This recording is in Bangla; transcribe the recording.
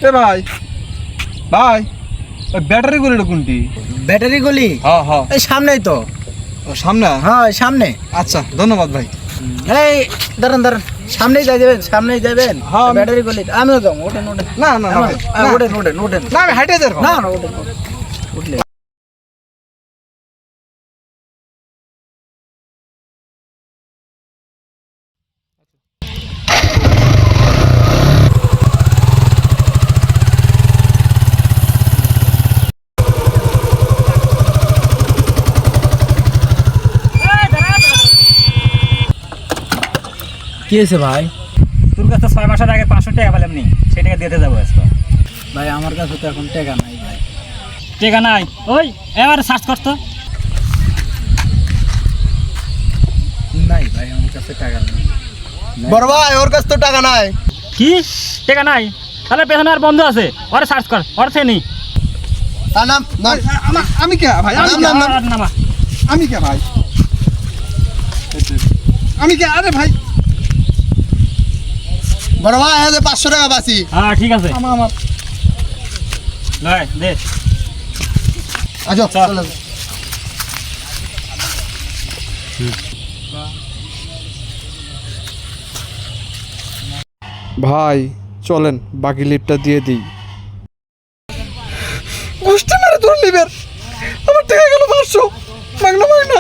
এ ভাই ভাই ওই ব্যাটারি গলিটা কোনটি? ব্যাটারি গলি? হ্যাঁ হ্যাঁ এই সামনেই তো। ও সামনে? হ্যাঁ সামনে। আচ্ছা ধন্যবাদ ভাই। এই দাঁড়ান দাঁড়ান, সামনেই সামনেই যাবেন। হ্যাঁ ব্যাটারি গলি আমিও যাবো। ওঠেন ওঠেন। না না না ভাই, না। ওঠেন ওঠেন ওঠেন। না আমি হাইটে যাবো। না না ওঠেন উঠলে কি হয়েছে ভাই? তোর কাছে 6 মাসের আগে 500 টাকা পেলাম নি, সেই টাকা দিতে যাবো আজকে। ভাই আমার কাছে তো এখন টাকা নাই ভাই। টাকা নাই? ওই এবারে সার্চ করতো। নাই ভাই আমার কাছে টাকা নাই। বড় ভাই ওর কাছে তো টাকা নাই। কি টাকা নাই? তাহলে পেছনে আর বন্ধু আছে, ওরে সার্চ কর, ওর থেনি। নাম আমি কে ভাই? নামা। আমি কে ভাই? আমি কে? আরে ভাই বড় ভাই 500 টাকা বাঁচি। হ্যাঁ ঠিক আছে, আমার লয় দে। আচ্ছা চল। চলো। ভাই চলেন বাকি লিপটা দিয়ে দিই। গোষ্ঠী মেরে তোর লিবের আমার টাকা গেল 500। মাগনা